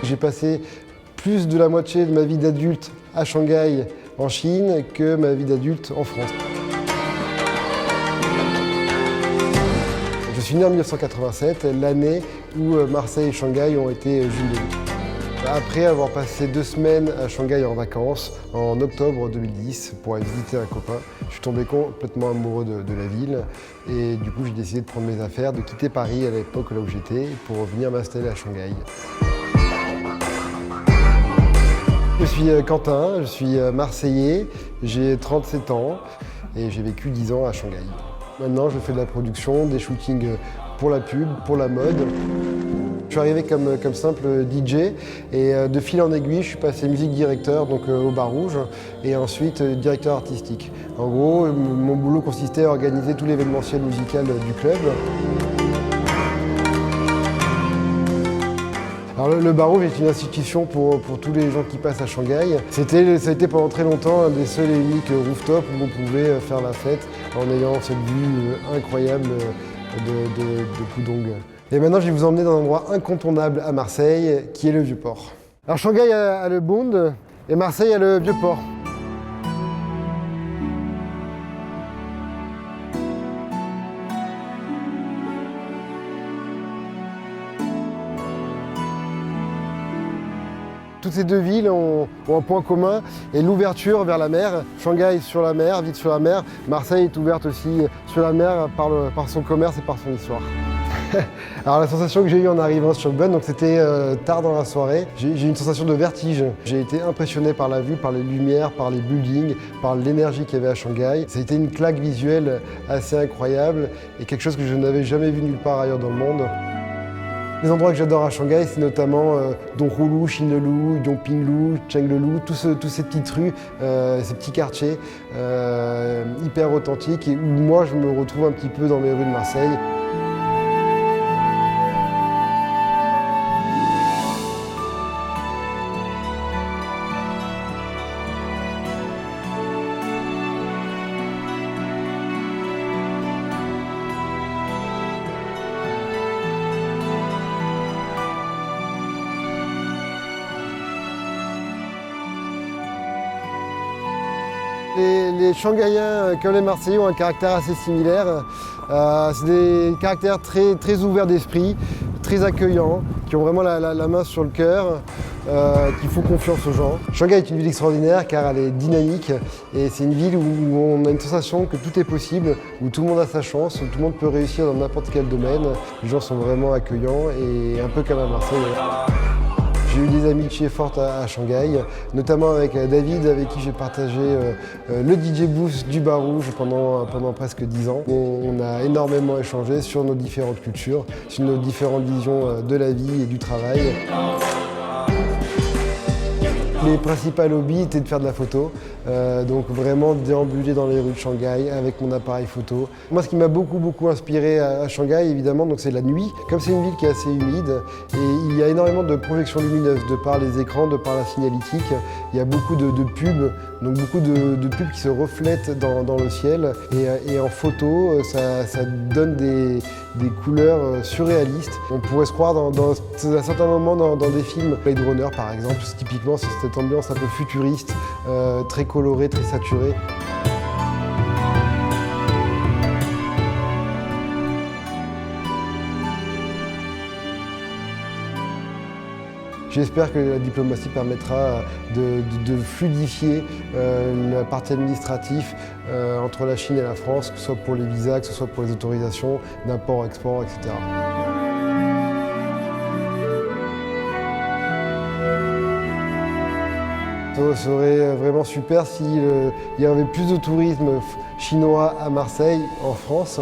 J'ai passé plus de la moitié de ma vie d'adulte à Shanghai, en Chine, que ma vie d'adulte en France. Je suis né en 1987, l'année où Marseille et Shanghai ont été jumelés. Après avoir passé 2 semaines à Shanghai en vacances, en octobre 2010, pour aller visiter un copain, je suis tombé complètement amoureux de la ville et du coup j'ai décidé de prendre mes affaires, de quitter Paris à l'époque là où j'étais pour venir m'installer à Shanghai. Je suis Quentin, je suis marseillais, j'ai 37 ans et j'ai vécu 10 ans à Shanghai. Maintenant je fais de la production, des shootings pour la pub, pour la mode. Je suis arrivé comme simple DJ et de fil en aiguille, je suis passé musique directeur donc au Bar Rouge et ensuite directeur artistique. En gros, mon boulot consistait à organiser tout l'événementiel musical du club. Alors le Bar Rouge est une institution pour tous les gens qui passent à Shanghai. Ça a été pendant très longtemps un des seuls et uniques rooftops où on pouvait faire la fête en ayant cette vue incroyable de Pudong. Et maintenant, je vais vous emmener dans un endroit incontournable à Marseille, qui est le Vieux-Port. Alors Shanghai a le Bund et Marseille a le Vieux-Port. Toutes ces 2 villes ont un point commun et l'ouverture vers la mer. Shanghai sur la mer, vite sur la mer. Marseille est ouverte aussi sur la mer par son commerce et par son histoire. Alors la sensation que j'ai eue en arrivant sur le Bund, donc c'était tard dans la soirée, j'ai eu une sensation de vertige. J'ai été impressionné par la vue, par les lumières, par les buildings, par l'énergie qu'il y avait à Shanghai. Ça a été une claque visuelle assez incroyable et quelque chose que je n'avais jamais vu nulle part ailleurs dans le monde. Les endroits que j'adore à Shanghai, c'est notamment Donghulu, Xinlu, Yongpinglu, Chenglelu, tous ces petites rues, ces petits quartiers hyper authentiques et où moi je me retrouve un petit peu dans mes rues de Marseille. Les Shanghaïens comme les Marseillais ont un caractère assez similaire. C'est des caractères très ouverts d'esprit, très accueillants, qui ont vraiment la main sur le cœur, qui font confiance aux gens. Shanghai est une ville extraordinaire car elle est dynamique et c'est une ville où on a une sensation que tout est possible, où tout le monde a sa chance, où tout le monde peut réussir dans n'importe quel domaine. Les gens sont vraiment accueillants et un peu comme à Marseille. J'ai eu des amitiés fortes à Shanghai, notamment avec David, avec qui j'ai partagé le DJ booth du Bar Rouge pendant presque 10 ans. On a énormément échangé sur nos différentes cultures, sur nos différentes visions de la vie et du travail. Mes principaux hobbies étaient de faire de la photo, donc vraiment déambuler dans les rues de Shanghai avec mon appareil photo. Moi, ce qui m'a beaucoup inspiré à Shanghai, évidemment, c'est la nuit. Comme c'est une ville qui est assez humide, et il y a énormément de projections lumineuses de par les écrans, de par la signalétique. Il y a beaucoup de pubs, donc beaucoup de pubs qui se reflètent dans le ciel. Et en photo, ça donne des couleurs surréalistes. On pourrait se croire à certains moments dans des films. Blade Runner, par exemple, typiquement, c'est cette ambiance un peu futuriste, très colorée, très saturée. J'espère que la diplomatie permettra de fluidifier la partie administrative entre la Chine et la France, que ce soit pour les visas, que ce soit pour les autorisations d'import, export, etc. Ça serait vraiment super s'il y avait plus de tourisme chinois à Marseille, en France.